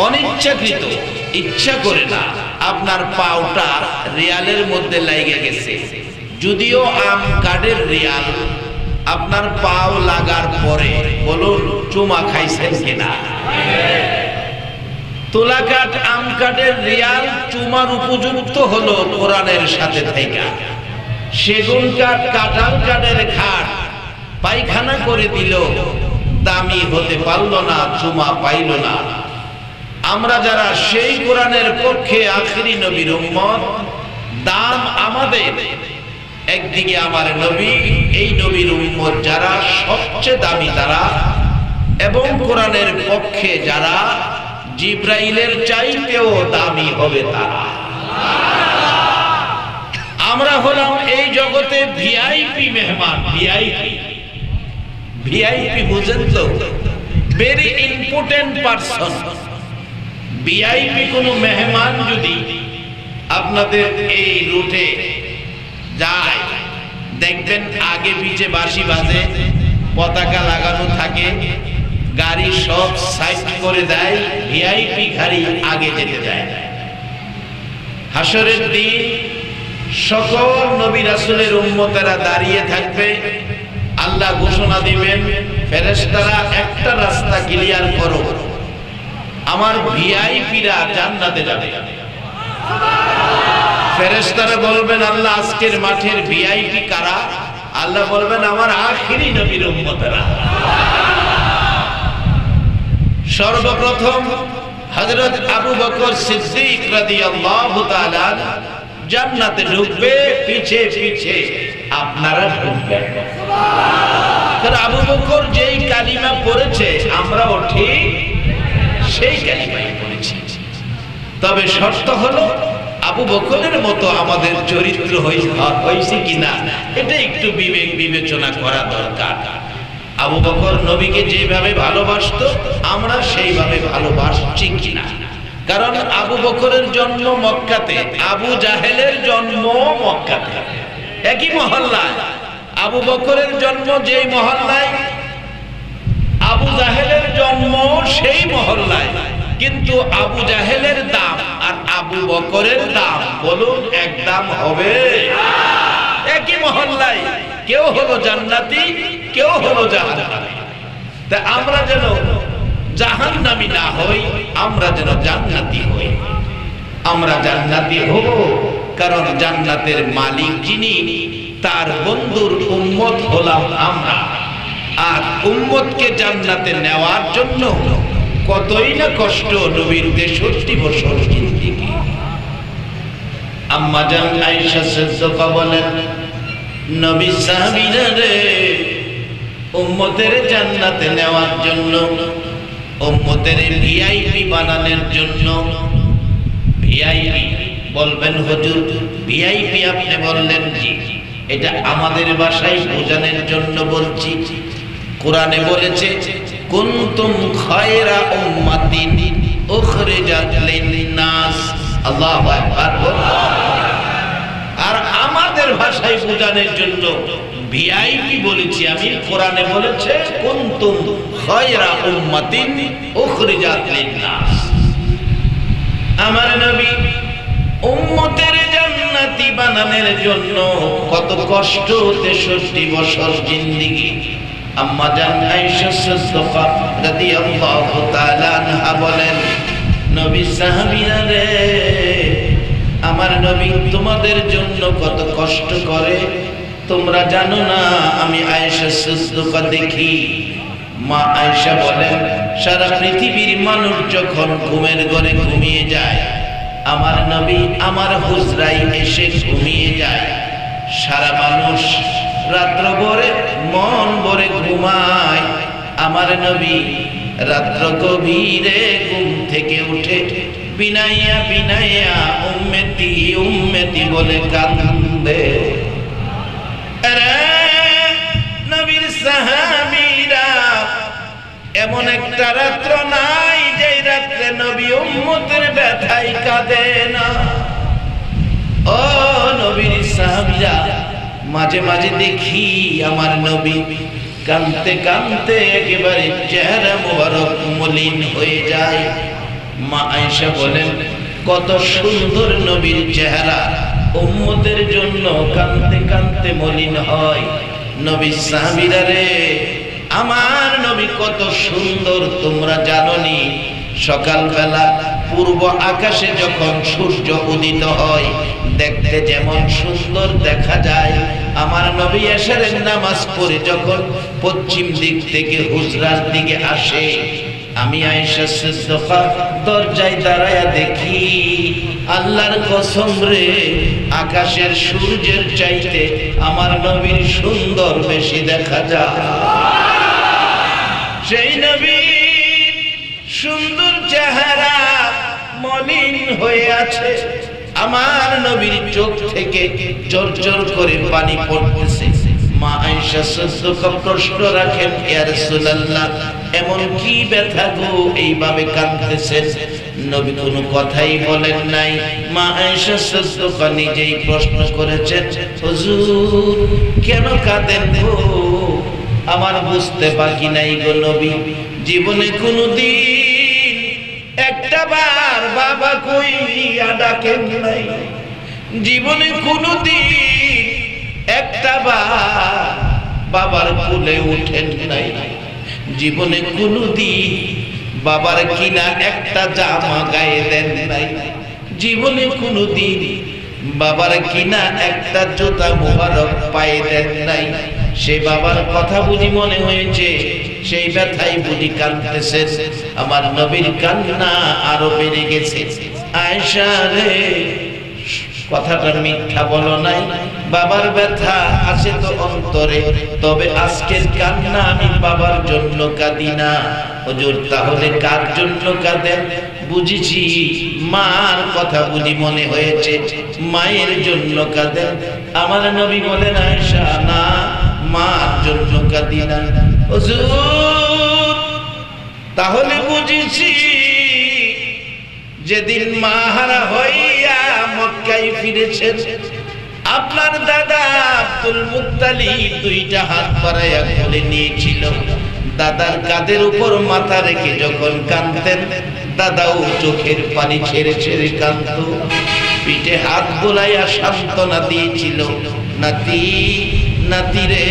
অনিচ্ছাকৃত, ইচ্ছা করে না, আপনার পাওটা রিয়ালের মধ্যে লাগে গেছে। যদিও আম কার্ডের রিয়াল, আপনার পাও লাগার পরে বলুন চুমা খাইছেন কিনা? তোলা কাঠ আম কাঠের রিয়াল চুমার উপযুক্ত হলো কোরআনের সাথে থাইকা। সেগুন কাঠ কাঁঠাল কাঠের খাট পায়খানা করে দিল, দামি হতে পারলো না, চুমা পাইল না। আমরা যারা সেই কোরআনের পক্ষে আখিরি নবীর উম্মত, দাম আমাদের। একদিকে আমার নবী, এই নবীর উম্মত যারা সবচেয়ে দামি তারা, এবং কোরআনের পক্ষে যারা জিব্রাইলের চাইতেও দামি হবে তারা। আমরা হলাম এই জগতে ভিআইপি মেহমান। ভিআইপি, ভিআইপি বুঝেন তো? Very important person. ভিআইপি কোন মেহমান যদি আপনাদের এই রুটে যায়, দেখবেন আগে পিছে বাঁশি বাজে, পতাকা লাগানো থাকে, গাড়ি সব সাইড করে দেয়, ভিআইপি গাড়ি আগে যেতে দেয়। হাসরের দিন সকল নবী রাসূলের উম্মতেরা দাঁড়িয়ে থাকবে, আল্লাহ ঘোষণা দিবেন, ফেরেশতারা একটা রাস্তা ক্লিয়ার করো, আমার ভিআইপিরা জান্নাতে যাবে। ফেরেশতারা বলবেন, আল্লাহ আজকের মাঠের ভিআইপি কারা? আল্লাহ বলবেন, আমার আখিরি নবীর উম্মতেরা। সর্বপ্রথম হযরত আবু বকর সিদ্দিক রাদিয়াল্লাহু তাআলা জান্নাতে ঢুকবে, পিছে পিছে আপনারা ঢুকবেন। কারণ আবু বকর যেই কালিমা পড়েছে আমরাও ঠিক সেই কালিমাই পড়েছি। তবে শর্ত হলো আবু বকরের মতো আমাদের চরিত্র হয়েছে কিনা এটা একটু বিবেক বিবেচনা করা দরকার। আবু বকর নবীকে যেভাবে ভালোবাসতো আমরা সেইভাবে ভালোবাসছি কিনা? কারণ আবু বকরের জন্ম মক্কাতে, আবু জাহেলের জন্ম মক্কাতে, একই মহল্লায়। আবু বকরের জন্ম যেই মহল্লায়, আবু জাহেলের জন্ম সেই মহল্লায়, কিন্তু আবু জাহেলের দাম আর আবু বকরের দাম বলুন এক দাম হবে? একই মহল্লায়, কেউ হলো জান্নাতি, কেউ হলো জাহান্নামী। তা আমরা যেন জাহান্নামী না হই, আমরা যেন জান্নাতি হই। আমরা জান্নাতি হব কারণ জান্নাতের মালিক যিনি, তার বন্ধুর উম্মত হলাম আমরা। আর উম্মতকে জান্নাতে নেওয়ার জন্য কতই না কষ্ট নবীর 63 বছর জিন্দেগি। আম্মা জান আয়েশা সিদ্দিকা বলেন, নবী সাহাবীরা রে, উম্মতের জান্নাতে নেওয়ার জন্য, উম্মতের ভিআইপি বানানোর জন্য। ভিআইপি বলবেন হুজুর, ভিআইপি আপনি বললেন জি, এটা আমাদের ভাষায় বোঝানোর জন্য বলছি। কোরআনে বলেছে, কুনতুম খায়রা উম্মাতিন উখরিজাত লিন-নাস। আল্লাহু আকবার। আর আমাদের ভাষায় বোঝানোর জন্য ভিআইপি বলেছি আমি। কোরআনে বলেছে কুনতুম খায়রা উম্মাতিন উখরিজাত লিন-নাস। আমার নবী উম্মতের জান্নাতি বানানোর জন্য কত কষ্ট, 63 বছর জিন্দেগি। আম্মা জান আয়েশা সিদ্দিকা রাদিয়াল্লাহু তাআলা আনহা বলেন, নবী সাহাবীরা রে, আমার নবী তোমাদের জন্য কত কষ্ট করে তোমরা জানো না। আমি আয়েশা সিদ্দিকা দেখি। মা আয়েশা বলেন, সারা পৃথিবীর মানুষ যখন ঘুমের ঘরে ঘুমিয়ে যায়, আমার নবী আমার হুজরায় এসে ঘুমিয়ে যায়। সারা মানুষ রাত্র ভরে মন ভরে ঘুমায়, আমার নবী রাত্র গভীরে ঘুম থেকে উঠে বিনাইয়া বিনাইয়া উম্মতি উম্মতি বলে কান্দে। নবীর সাহাবীরা, এমন একটা রাত্র নাই যে রাত্রে নবী উম্মতের ব্যথায় কাঁদে না। ও নবীর সাহাবীরা, মাঝে মাঝে দেখি আমার নবী কাঁদতে কাঁদতে একেবারে চেহারা মোবারক মলিন হয়ে যায়। মা আয়েশা বলেন কত সুন্দর নবীর চেহারা, উম্মতের জন্য কাঁদতে কাঁদতে মলিন হয়। নবীর সাহাবীরা রে, আমার নবী কত সুন্দর তোমরা জানোনি? সকালবেলা পূর্ব আকাশে যখন সূর্য উদিত হয় দেখতে যেমন সুন্দর দেখা যায়, আমার নবী এশারের নামাজ পড়ে যখন পশ্চিম দিক থেকে হুজরার দিকে আসে, আমি আয়েশা সিদ্দিকা দরজায় দাঁড়ায়া দেখি, আল্লাহর কসম রে, আকাশের সূর্যের চাইতে আমার নবীর সুন্দর বেশি দেখা যায়। সেই নবীর সুন্দর চেহারা মলিন হয়ে আছে, আমার নবীর চোখ থেকে ঝরঝর করে পানি পড়তেছে। মা আয়েশা সিদ্দিকা প্রশ্ন রাখেন, ইয়া রাসূলুল্লাহ, এমন কি ব্যথা গো এইভাবে কাঁদতেছেন? নবী কোনো কথাই বলেন নাই। মা আয়েশা সিদ্দিকা নিজেই প্রশ্ন করেছেন, হুজুর কেন কাঁদেন গো? আমার বুঝতে বাকি নাই গো নবী, জীবনে কোনোদিন একটা বার বাবা কইয়া ডাকেন নাই, জীবনে কোনোদিন একটা বার বাবার কোলে উঠেন নাই, জীবনে কোনোদিন বাবার কিনা একটা জামা গায়ে দেন নাই, জীবনে কোনোদিন বাবার কিনা একটা জুতা মোবারক পায়ে দেন নাই। সেই বাবার কথা বুঝি মনে হয়েছে, সেই ব্যথাই বুঝি কাঁদতেছে। আমার নবীর কান্না আরো বেড়ে গেছে। আয়েশা রে, কথাটা মিথ্যা বলো নাই, বাবার ব্যথা আছে তো অন্তরে, তবে আজকের কান্না আমি বাবার জন্য কাঁদি না। হুজুর তাহলে কার জন্য কাঁদেন? বুঝেছি, মার কথা বুঝি মনে হয়েছে, মায়ের জন্য কাঁদেন। আমার নবী বলেন, আয়েশা না, মার জন্য কাঁদি না। হুজুর তাহলে বুঝেছি, যেদিন মা হারা হইয়া মক্কায় ফিরেছেন, আপনার দাদা আব্দুল মুত্তালিব দুইটা হাত বাড়াইয়া কোলে নিয়েছিল। দাদার কাঁধের উপর মাথা রেখে যখন কাঁদতেন, দাদাও চোখের পানি ছেড়ে ছেড়ে কাঁদত, পিঠে হাত বোলাইয়া সান্ত্বনা দিয়েছিল, নাতি নাতি রে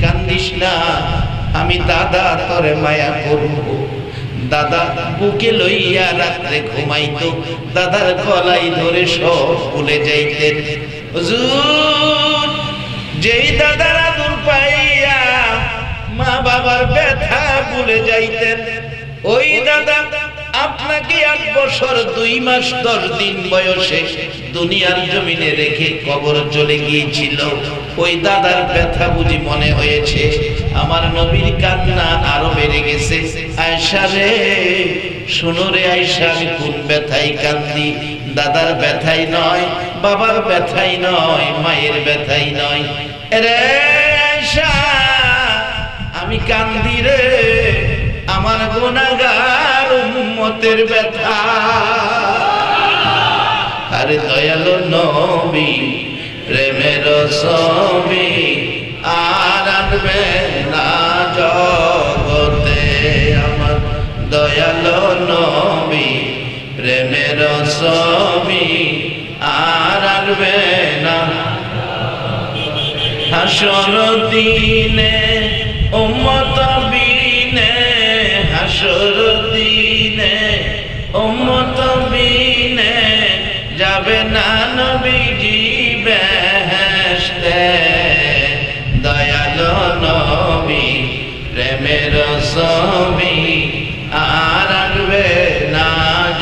কান্দিস না, আমি দাদা তোরে মায়া করব। দাদা বুকে লইয়া রাত্রে ঘুমাইতো, দাদার গলায় ধরে সব ভুলে যাইতেন। হুজুর যেই দাদার আদর পাইয়া মা বাবার ব্যথা ভুলে যাইতেন, ওই দাদা আপনাকে 8 বছর 2 মাস 10 দিন বয়সে দুনিয়ার জমিনে রেখে কবর চলে গিয়েছিল। ওই দাদার ব্যথা বুঝি মনে হয়েছে। আমার নবীর কান্না আরো বেড়ে গেছে। আয়েশা রে, শোনো রে আয়েশা, আমি কোন ব্যথাই কান্দি? দাদার ব্যথাই নয়, বাবার ব্যথাই নয়, মায়ের ব্যথাই নয় রে আয়েশা, আমি কান্দি রে আমার গুনাহগার উম্মতের ব্যথা। আরে দয়ালু নবী প্রেমের ছবি আর আনবে না জগতে, আমার দয়ালু নবী প্রেমের ছবি আর আনবে না। হাসর দিনে উম্মত বিনে, হাসর দিনে উম্মত বিনে যাবে না নবীজি বেহেশতে। দয়ালু নবী প্রেমের ছবি আর আনবে না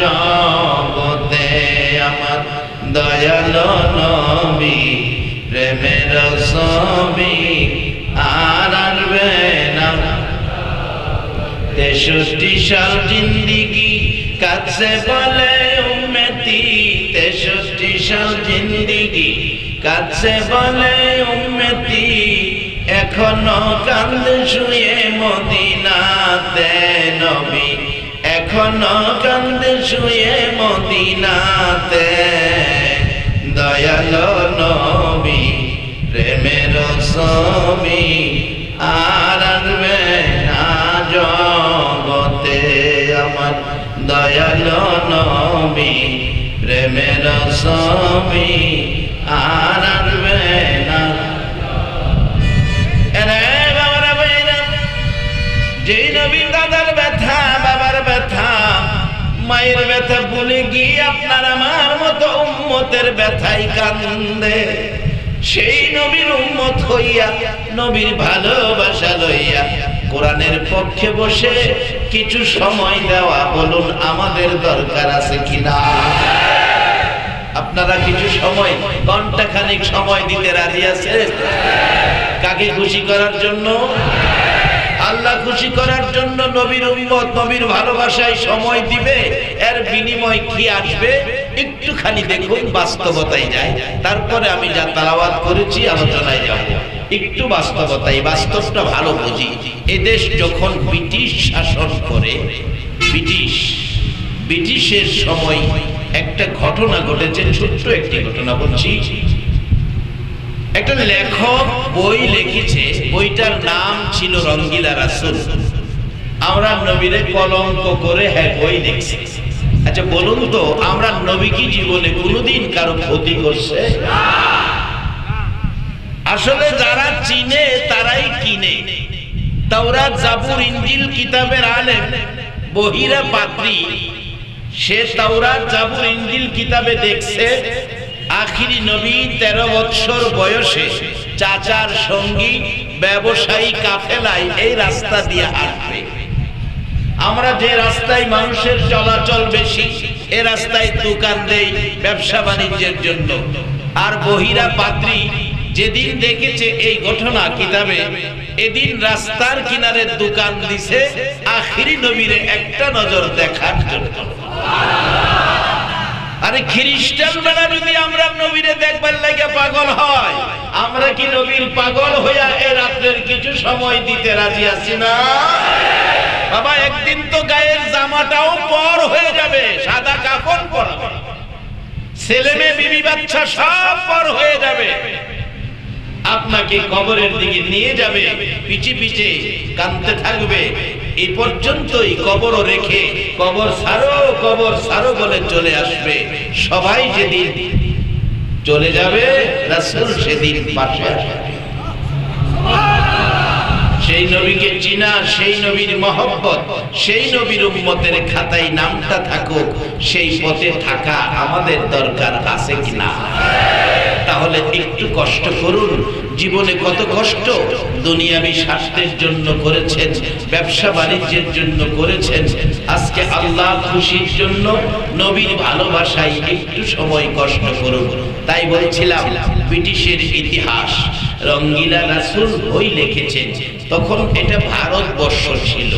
জগতে, আমার দয়ালু নবী প্রেমের ছবি আর আনবে না। 63 সাল জিন্দিগি কাছে বলে উম্মতি, 63 সাল জিন্দিগি কাছে বলে উম্মতি, এখনো কান্দে শুয়ে মদিনাতে নবী, এখনো কান্দে শুয়ে মদিনাতে। দয়ালু নবী প্রেমের ছবি আর আনবে না জগতে, আমার দয়ালো নবী প্রেমের ছবি আর আসবে না। যেই নবীর দাদার ব্যথা, বাবার ব্যথা, মায়ের ব্যথা ভুলে গিয়ে আপনার আমার মতো উম্মতের ব্যথাই কান্দে, সেই নবীর উম্মত হইয়া নবীর ভালোবাসা লইয়া কোরআনের পক্ষে বসে কিছু সময় দেওয়া, বলুন আমাদের দরকার আছে কিনা? আপনারা কিছু সময়, ঘন্টাখানিক সময় দিতে রাজি আছে? কাকে খুশি করার জন্য? আল্লাহ খুশি করার জন্য নবীর উম্মত নবীর ভালোবাসায় সময় দিবে। এর বিনিময় কি আসবে একটুখানি দেখুন, বাস্তবতায় যায়। তারপরে আমি যা তেলাওয়াত করেছি আলোচনায় যাব। একটু বাস্তবতায়, বাস্তবটা ভালো বুঝি। এদেশ যখন ব্রিটিশ শাসন করে, ব্রিটিশের সময় একটা ঘটনা ঘটেছে, ছোট্ট একটি ঘটনা বলছি। একটা লেখক বই লিখেছে, বইটার নাম ছিল রঙ্গিলা রাসূল। আমরা নবীরে কলঙ্ক করে বই লিখছি। আচ্ছা বলুন তো, আমরা নবী কি জীবনে কোনোদিন কারো ক্ষতি করছে? আসলে যারা চিনে তারাই কিনে। তাওরাত, জাবুর, ইনজিল কিতাবের আলেম বহিরা পাত্রী, সে তাওরাত, জাবুর, ইনজিল কিতাবে দেখছে আখিরি নবী 13 বছর বয়সে চাচার সঙ্গী ব্যবসায়ী কাফেলায় এই রাস্তা দিয়ে আসবে। আমরা যে রাস্তায় মানুষের চলাচল বেশি, এই রাস্তায় দোকান দেই ব্যবসা বাণিজ্যের জন্য। আর বহিরা পাত্রী যেদিন দেখেছে এই ঘটনা কিতাবে, এদিন রাস্তার কিনারে দোকান দিছে আখিরি নবীরে একটা নজর দেখার জন্য। আরে খ্রিস্টান বেলা যদি আমরা নবীরে দেখবার লাগে পাগল হয়, আমরা কি নবীর পাগল হইয়া এই রাত্রের কিছু সময় দিতে রাজি আছি না? বাবা একদিন তো গায়ের জামাটাও পর হয়ে যাবে, সাদা কাফন পরাবে, ছেলে মেয়ে বিবি বাচ্চা সব পর হয়ে যাবে। আপনাকে কবরের দিকে নিয়ে যাবে, পিছে পিছে কাঁদতে থাকবে। এই পর্যন্তই কবর রেখে কবর ছাড়ো বলে চলে আসবে। সবাই যেদিন চলে যাবে, রাসূল সেদিন পাশে আসবে। সেই নবীকে চিনা, সেই নবীর মহব্বত, সেই নবীর উম্মতের খাতায় নামটা থাকুক, সেই পথে থাকা আমাদের দরকার আছে কিনা? তাহলে একটু কষ্ট করুন। জীবনে কত কষ্ট দুনিয়াবি স্বার্থের জন্য করেছেন, ব্যবসা বাণিজ্যের জন্য করেছেন, আজকে আল্লাহ খুশির জন্য নবীর ভালোবাসায় একটু সময় কষ্ট করুন। তাই বলছিলাম, ব্রিটিশের ইতিহাস রঙ্গিলা রাসূল বই লিখেছেন, তখন এটা ভারতবর্ষ ছিল,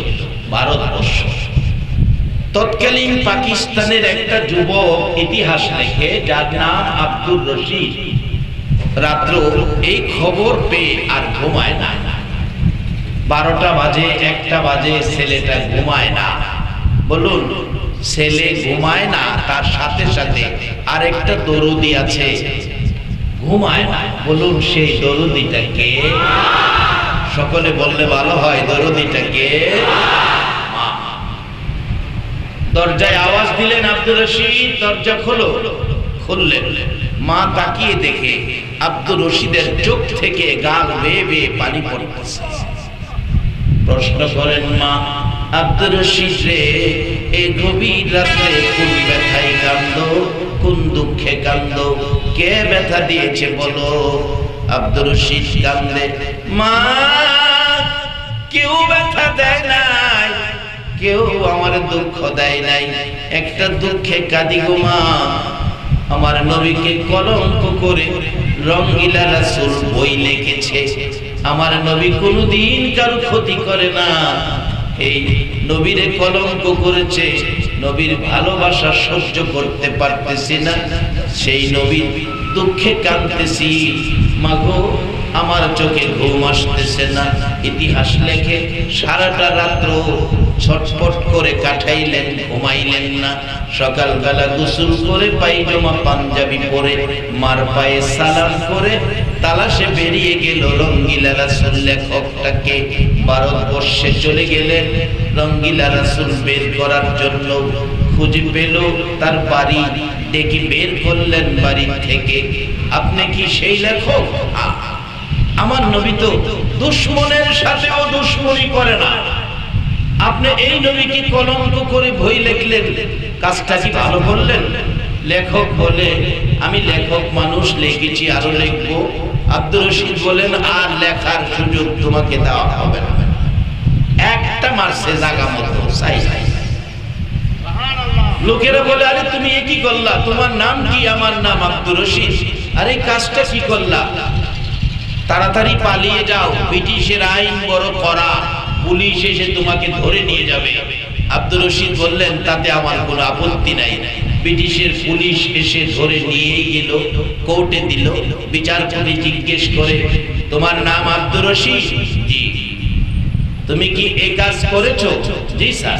ভারতবর্ষ। তৎকালীন পাকিস্তানের একটা যুবক ইতিহাস লেখে, যার নাম আব্দুর রশিদ। রাত্র এই খবর পেয়ে আর ঘুমায় না। 12টা বাজে, 1টা বাজে, ছেলেটা ঘুমায় না। বলুন, ছেলে ঘুমায় না, তার সাথে সাথে আরেকটা দরুদি আছে, ঘুমায় না। বলুন সেই দরুদিটা কে? সকলে বললে ভালো হয়, দরুদিটা কে? মা। দরজায় আওয়াজ দিলেন আব্দুর রশিদ, দরজা খোলো। খুললেন। মা তাকিয়ে দেখে আব্দুর রশিদের চোখ থেকে গাল বেয়ে বেয়ে পানি পড়তেছে। প্রশ্ন করেন, মা আব্দুর রশিদ রে, এই গভীর রাতে কোন ব্যথায় কান্দো, কোন দুঃখে কান্দো, কে ব্যথা দিয়েছে বলো? আব্দুর রশিদ কান্দে, মা কেউ ব্যথা দেয় নাই, কেউ আমার দুঃখ দেয় নাই, একটা দুঃখে কাঁদি গো মা। আমার নবীকে কলঙ্ক করে রঙ্গিলা রাসূল বই লিখেছে। আমার নবী কোনদিন কারো ক্ষতি করে না, এই নবীরে কলঙ্ক করেছে। নবীর ভালোবাসা সহ্য করতে পারতেছি না, সেই নবীর দুঃখে কাঁদতেছি। মাগো আমার চোখে ঘুম আসতেছে না। ইতিহাস লেখে সারাটা রাত্র ছটফট করে কাটাইলেন, ঘুমাইলেন না। সকালবেলা গোসল করে পায়জামা পাঞ্জাবি পরে মার পায়ে সালাম করে তালাশে বেরিয়ে গেল রঙ্গিলা রাসূল। লেখকটাকে ভারতবর্ষে চলে গেলেন রঙ্গিলা রাসূল বের করার জন্য। খুঁজে পেল তার বাড়ি, ডেকে বের করলেন বাড়ি থেকে। আপনি কি সেই লেখক? আমার নবী তো দুশমনের সাথেও দুশমনি করে না। আপনি এই নবীকে কলঙ্ক করে বই লিখলেন, কাজটা কি ভালো করলেন? লেখক বলে, আমি লেখক মানুষ, লিখেছি, আরো লিখবো। আব্দুর রশিদ বলেন, আর লেখার সুযোগ তোমাকে দেওয়া হবে না। একটা মারছে জায়গা মতো চাই। লোকেরা বলে, আরে তুমি এ কি করলা? তোমার নাম কি? আমার নাম আব্দুর রশিদ। আরে কাজটা কি করলা? তাড়াতাড়ি পালিয়ে যাও, ব্রিটিশের আইন বড় কড়া, পুলিশ এসে তোমাকে ধরে নিয়ে যাবে। আব্দুর রশিদ বললেন, তাতে আমার কোনো আপত্তি নাই। ব্রিটিশের পুলিশ এসে ধরে নিয়ে গেল, কোর্টে দিল। বিচারপতি জিজ্ঞেস করে, তোমার নাম আব্দুর রশিদ? জি। তুমি কি এই কাজ করেছো? জি স্যার।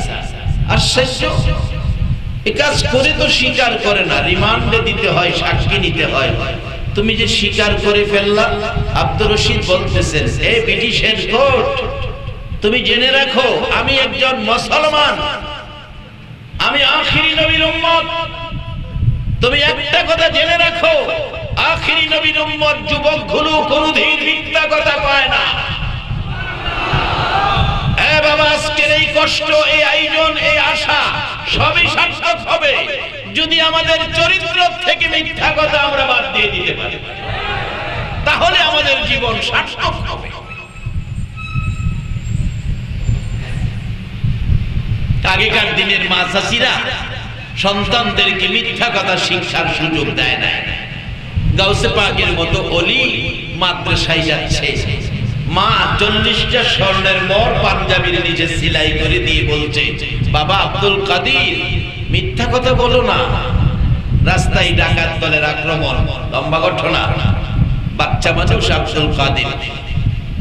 আশ্চর্য, এই কাজ করে তো স্বীকার করে না, রিমান্ডে দিতে হয়, সাক্ষী নিতে হয়। তুমি যে স্বীকার করে ফেললা। আব্দুর রশিদ বলতেছেন, এই ব্রিটিশের কোর্ট, তুমি জেনে রাখো আমি একজন মুসলমান, আমি আখিরি নবীর উম্মত। তুমি একটা কথা জেনে রাখো, আখিরি নবীর উম্মত যুবকগুলো কোনদিন মিথ্যা কথা কয় না। এ বাবা, আজকের এই কষ্ট, এই আয়োজন, এই আশা সবই সার্থক হবে যদি আমাদের চরিত্র থেকে মিথ্যা কথা আমরা বাদ দিয়ে দিতে পারি। তাহলে আমাদের জীবন সার্থক হবে। আগেকার দিনের মা চাচিরা সন্তানদেরকে মিথ্যা কথা শিক্ষার সুযোগ দেয় না। গাউসে পাকের মতো ওলি মাদ্রাসায় যাচ্ছে, মা 40টা স্বর্ণের মোহর পাঞ্জাবির নিচে সেলাই করে দিয়ে বলছে, বাবা আব্দুল কাদির মিথ্যা কথা বলো না। রাস্তায় ডাকাত দলের আক্রমণ, লম্বা ঘটনা। বাচ্চা মানুষ আব্দুল কাদির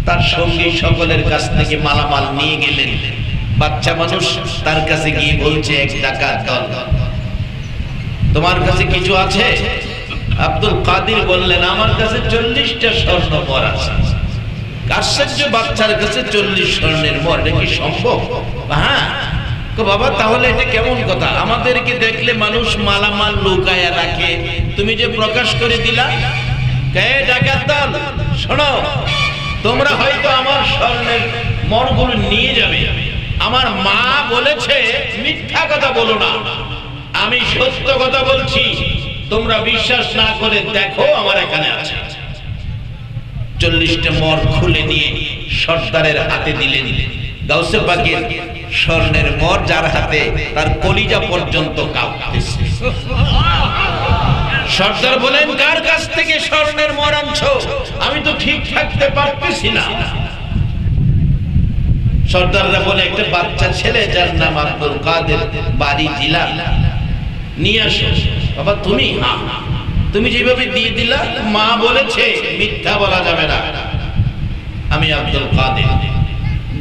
তার সঙ্গী সকলের কাছ থেকে মালামাল নিয়ে গেলেন। বাচ্চা মানুষ তার কাছে গিয়ে বলছে, এক ডাকাত দল, তোমার কাছে কিছু আছে? আব্দুল কাদির বললেন, আমার কাছে 40টা স্বর্ণ মোহর আছে। আশ্চর্য, বাচ্চার কাছে 40 স্বর্ণের মোহর, এটা কি সম্ভব? হ্যাঁ। বাবা, তাহলে এটা কেমন কথা? আমাদেরকে দেখলে মানুষ মালামাল লুকায়া রাখে, তুমি যে প্রকাশ করে দিলা। কে ডাকাত দল, শোনো, তোমরা হয়তো আমার স্বর্ণের মোহরগুলো নিয়ে যাবে। আমার মা বলেছে মিথ্যা কথা বলো না, আমি সত্য কথা বলছি। তোমরা বিশ্বাস না করে দেখো, আমার এখানে আছে। 40টা মোহর খুলে নিয়ে সর্দারের হাতে দিলেন। গাউসে পাকের স্বর্ণের মোহর যার হাতে, তার কলিজা পর্যন্ত কাঁপতেছে। সর্দার বলেন, কার কাছ থেকে স্বর্ণের মোহর আনছো? আমি তো ঠিক থাকতে পারতেছি না। সর্দাররা বলে, একটা বাচ্চা ছেলে যার নাম আব্দুল কাদের, বাড়ি জেলা, নিয়ে আসো। বাবা তুমি? হ্যাঁ। তুমি যেভাবে দিয়ে দিলা, মা বলেছে মিথ্যা বলা যাবে না, আমি আব্দুল কাদের।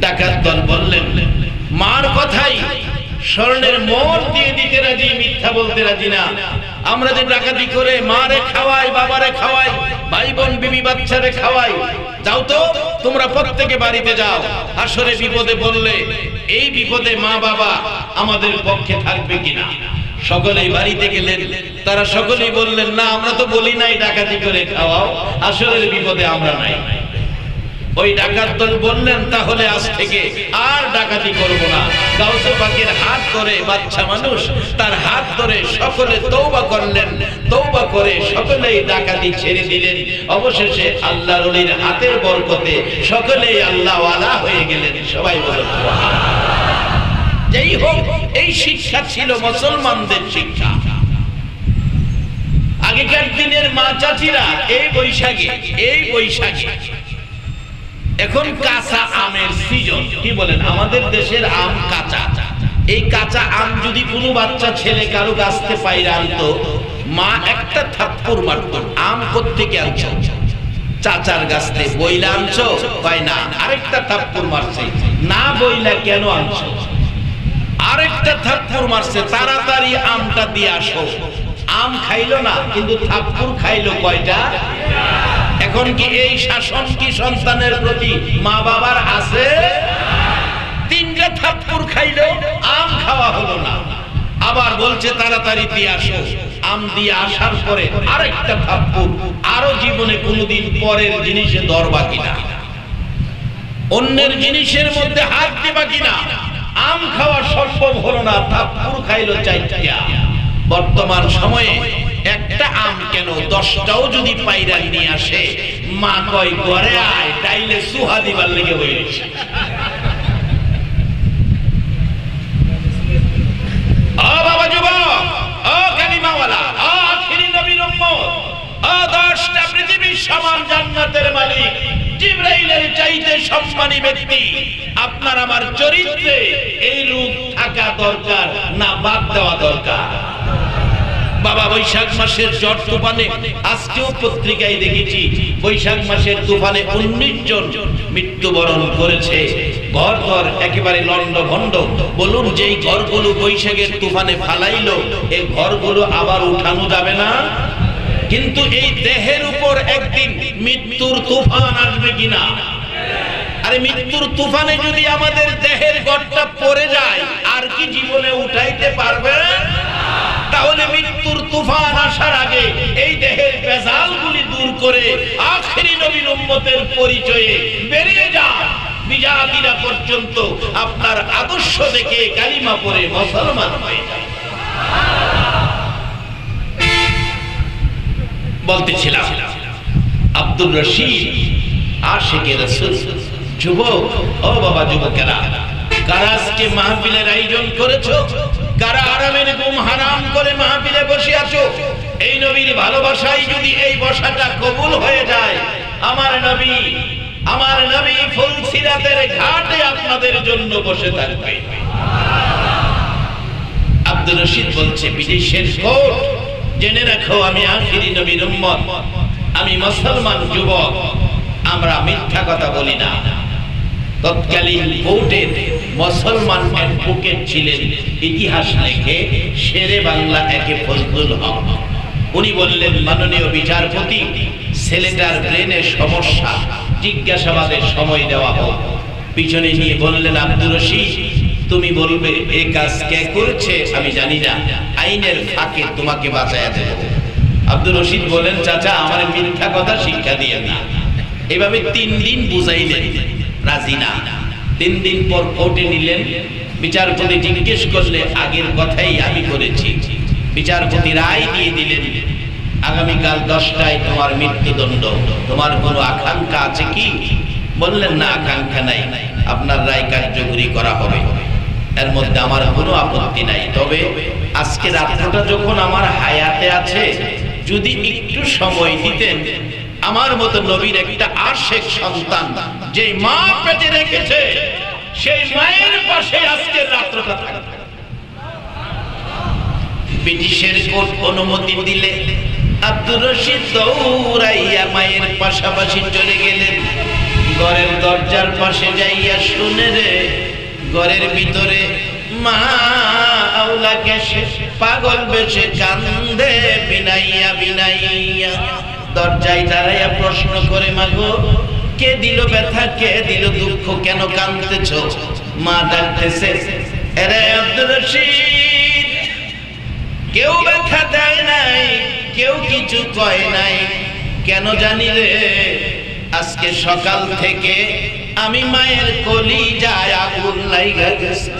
ডাকাত দল বললেন, মার কথাই স্বর্ণের মোহর দিয়ে দিতে রাজি, মিথ্যা বলতে রাজি না। আমরা যে ডাকাতি করে মারে খাওয়াই, বাবারে খাওয়াই, ভাই বোন বিবি বাচ্চারে খাওয়াই। যাও তো, তোমরা প্রত্যেকে বাড়িতে যাও। আসরে বিপদে বললে, এই বিপদে মা বাবা আমাদের পক্ষে থাকবে কিনা? সকলেই বাড়িতে গেলেন, তারা সকলেই বললেন, না আমরা তো বলি নাই ডাকাতি করে খাওয়াও, আসরের বিপদে আমরা নাই। ওই ডাকাত দল বললেন, তাহলে আজ থেকে আর ডাকাতি করব না। গাউসে পাকের হাত ধরে, বাচ্চা মানুষ তার হাত ধরে সকলে তওবা করলেন। তওবা করে সকলেই ডাকাতি ছেড়ে দিলেন। অবশেষে আল্লাহর ওলির হাতের বরকতে সকলেই আল্লাহওয়ালা হয়ে গেলেন। সবাই বলেন সুবহানাল্লাহ। যেই হোক, এই শিক্ষা ছিল মুসলমানদের শিক্ষা। আগেকার দিনের মা চাচিরা এই বৈশাখে এখন কাঁচা আমের সিজন, কি বলেন? আমাদের দেশের আম কাঁচা। এই কাঁচা আম যদি কোনো বাচ্চা ছেলে কারো গাছতে পাইরা আনতো, মা একটা থাপ্পড় মারত। আম কোত্থেকে আনছো? চাচার গাছতে বইলা আনছো? কয় না। আরেকটা থাপ্পড় মারছে। না বইলা কেন আনছো? আরেকটা থাপ্পড় মারছে। তাড়াতাড়ি আমটা দিয়ে আসো। আম খাইলো না, কিন্তু থাপ্পড় খাইলো কয়টা? এখন কি এই শাসন কি সন্তানের প্রতি মা বাবার আছে? তিনটা থাপ্পড় খাইলো, আম খাওয়া হলো না। আবার বলছে তাড়াতাড়ি দিয়ে আসো। আম দিয়ে আসার পরে আরেকটা থাপ্পড়। আরো জীবনে কোনোদিন পরের জিনিসে ধরবা কিনা, অন্যের জিনিসের মধ্যে হাত দিবা কিনা। আম খাওয়া সম্ভব হলো না, থাপ্পড় খাইলো চারটা। বর্তমান সময়ে একটা আম কেন 10টাও যদি পাইরা নিয়ে আসে, মা কয় ঘরে আয়, ডাইলে সুহা দিবার লেগে হয়েছে। ও বাবা যুবক, ও কালিমাওয়ালা, ও আখিরি নবীর উম্মত, ও 10টা পৃথিবীর সমান জান্নাতের মালিক জিবরাইলের চাইতে সম্মানী ব্যক্তি, আপনার আমার চরিত্রে এই রূপ থাকা দরকার না বাদ দেওয়া দরকার? বাবা বৈশাখ মাসের ঝড় তুফানে আজকেও পত্রিকায় দেখেছি, বৈশাখ মাসের তুফানে 19 জন মৃত্যুবরণ করেছে। ঘর ঘর একেবারে লন্ডভন্ড। বলুন, যেই ঘরগুলো বৈশাখের তুফানে ফালাইলো, এই ঘরগুলো আবার উঠানো যাবে না? কিন্তু এই দেহের উপর একদিন মৃত্যুর তুফান আসবে কিনা? আরে মৃত্যুর তুফানে যদি আমাদের দেহের ঘরটা পড়ে যায়, আর কি জীবনে উঠাইতে পারবে? তাহলে মৃত্যুর তুফান আসার আগে এই দেহের বেজালগুলি দূর করে আখিরি নবীর উম্মতের পরিচয়ে বেরিয়ে যান। বিজাতিরা পর্যন্ত আপনার আদর্শ দেখে কালিমা পড়ে মুসলমান হয়ে যান। বলতেছিলাম, আব্দুর রশিদ আশিকে রাসূল। যুবক, ও বাবা যুবকেরা, কারা আজকে মাহফিলের আয়োজন করেছো? কারা আরামের ঘুম হারাম করে মাহফিলে বসে আছো? এই নবীর ভালোবাসায় যদি এই বসাটা কবুল হয়ে যায়, আমার নবী ফুলসিরাতের ঘাটে আপনাদের জন্য বসে থাকবে। আব্দুর রশিদ বলছে, বিদেশের কোর্ট, জেনে রাখো আমি আখিরি নবীর উম্মত, আমি মুসলমান যুবক, আমরা মিথ্যা কথা বলি না। তৎকালীন কোর্টের মুসলমান অ্যাডভোকেট ছিলেন ইতিহাস লেখে শেরে বাংলা একে ফজলুল হক। উনি বললেন, মাননীয় বিচারপতি, ছেলেটার ব্রেনের সমস্যা, জিজ্ঞাসাবাদের সময় দেওয়া হোক। পিছনে নিয়ে বললেন, আব্দুর রশিদ, তুমি বলবে এই কাজ কে করেছে আমি জানি না, আইনের ফাঁকে তোমাকে বাঁচায়া দেব। আব্দুর রশিদ বলেন, চাচা আমার মিথ্যা কথা শিক্ষা দিয়ে না। এভাবে 3 দিন বুঝাইলেন, রাজি না। 3 দিন পর কোর্টে নিলেন। বিচারপতি জিজ্ঞেস করলে, আগের কথাই আমি করেছি। বিচারপতি রায় দিয়ে দিলেন, আগামীকাল 10টায় তোমার মৃত্যুদণ্ড। তোমার কোনো আকাঙ্ক্ষা আছে কি? বললেন, না, আকাঙ্ক্ষা নাই, আপনার রায় কার্যকরী করা হবে, এর মধ্যে আমার কোনো আপত্তি নাই। তবে আজকে রাত্রটা যখন আমার হায়াতে আছে, যদি একটু সময় দিতেন, আমার মতো নবীর একটা আশেক সন্তান যে মা পেটে রেখেছে, সেই মায়ের পাশে আজকের রাত্রটা থাকবে। ব্রিটিশের কোর্ট অনুমতি দিলে আব্দুর রশিদ দৌড়াইয়া মায়ের পাশাপাশি চলে গেলেন। ঘরের দরজার পাশে যাইয়া শুনে রে, ঘরের ভিতরে মা আওলাকে পাগল বেশে কান্দে বিনাইয়া বিনাইয়া। দরজায় দাঁড়াইয়া প্রশ্ন করে, মাগো কে দিল ব্যথা, কে দিল দুঃখ, কেন কাঁদতেছ? মা ডাকতেছে, আরে আব্দুর রশিদ, কেউ ব্যথা দেয় নাই, কেউ কিছু কয় নাই, কেন জানি রে, আজকে সকাল থেকে আমি মায়ের কলিজায় আগুন লাইগা গেছে।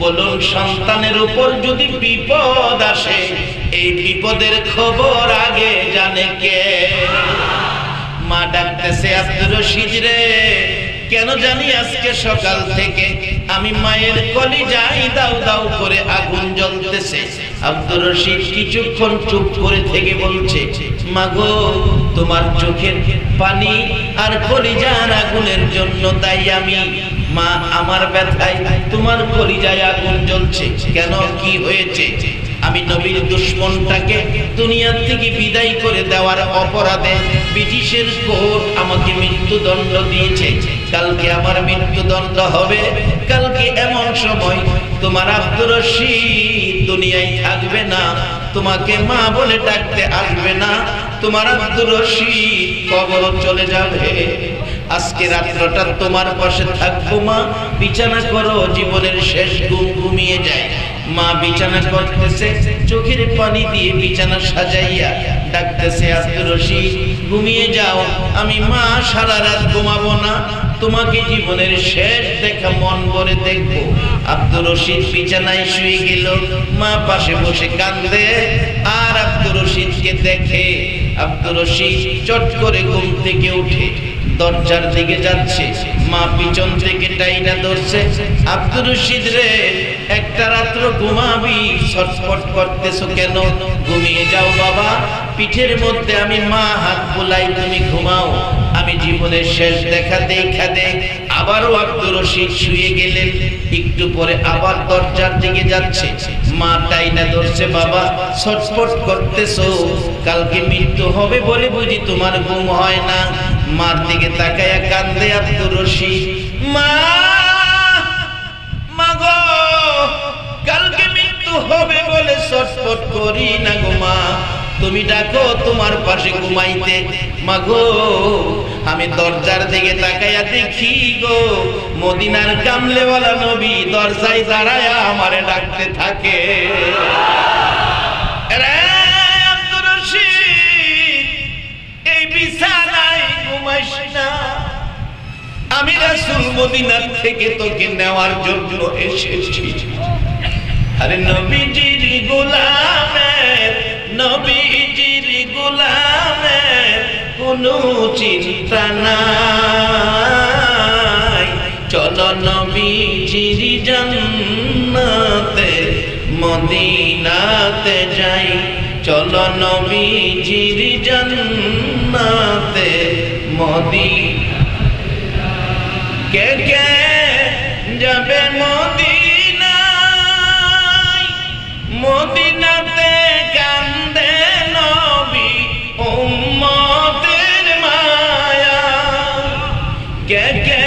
বলুন, সন্তানের উপর যদি বিপদ আসে, এই বিপদের খবর আগে জানে কে? মা ডাকতেছে, আব্দুর রশিদ রে, কেন জানি আজকে সকাল থেকে আমি মায়ের কলিজায় দাউ দাউ করে আগুন জ্বলতেছে। আব্দুর রশিদ কিছুক্ষণ চুপ করে থেকে বলছে, মাগো তোমার চোখের পানি আর কলিজার আগুনের জন্য তাই আমি। মা, আমার ব্যথায় তোমার কলিজায় আগুন জ্বলছে কেন, কি হয়েছে? আমি নবীর দুশমনটাকে দুনিয়া থেকে বিদায় করে দেওয়ার অপরাধে ব্রিটিশের কোর্ট আমাকে মৃত্যুদণ্ড দিয়েছে। কালকে আমার মৃত্যুদণ্ড হবে। কালকে এমন সময় তোমার আব্দুর রশিদ দুনিয়ায় থাকবে না, তোমাকে মা বলে ডাকতে আসবে না, তোমার আব্দুর রশিদ কবর চলে যাবে। আজকে রাত্রটা তোমার পাশে থাকবো মা, বিছানা করো, জীবনের শেষ ঘুম ঘুমিয়ে যায়। মা বিছানা করতেছে, চোখের পানি দিয়ে বিছানা সাজাইয়া ডাকতেছে, আব্দুর রশিদ ঘুমিয়ে যাও, আমি মা সারা রাত ঘুমাবো না, তোমাকে জীবনের শেষ দেখা মন ভরে দেখবো। আব্দুর রশিদ বিছানায় শুয়ে গেল, মা পাশে বসে কান্দে। আর আব্দুর রশিদকে দেখে আব্দুর রশিদ চট করে ঘুম থেকে উঠে দরজার দিকে যাচ্ছে, মা পিছন থেকে টাইনা ধরছে, আব্দুর রশিদ রে একটা রাত্র ঘুমাবি, ছটফট করতেছো কেন? ঘুমিয়ে যাও বাবা, পিঠের মধ্যে আমি মা হাত বুলাই, তুমি ঘুমাও, আমি জীবনের শেষ দেখা দেখা দে। আবারও আব্দুর রশিদ শুয়ে গেলেন। একটু পরে আবার দরজার দিকে যাচ্ছে, মা টাইনা ধরছে, বাবা ছটফট করতেছো, কালকে মৃত্যু হবে বলে বুঝি তোমার ঘুম হয় না? মার দিকে তাকায়া কান্দে আব্দুর রশিদ, মা মাগো কালকে মৃত্যু হবে বলে ছটফট করি না গো মা, তুমি ডাকো তোমার পাশে ঘুমাইতে। মাগো আমি দরজার দিকে তাকায়া দেখি গো মদিনার কামলেওয়ালা নবী দরজায় দাঁড়ায়া আমারে ডাকতে থাকে। আব্দুর রশিদ এই বিছানায় ঘুমাইস না, আমি রাসূল মদিনার থেকে তোকে নেওয়ার জন্য এসেছি। আরে নবীজির গোলামের, নবীজির গোলামের কোনো চিন্তা নাই, চলো নবীজির জান্নাতে মদিনাতে যাই, চলো নবীজির জান্নাতে কে কে যাবে মদিনায়, মদিনাতে কান্দে নবী উম্মতের মায়া, কে কে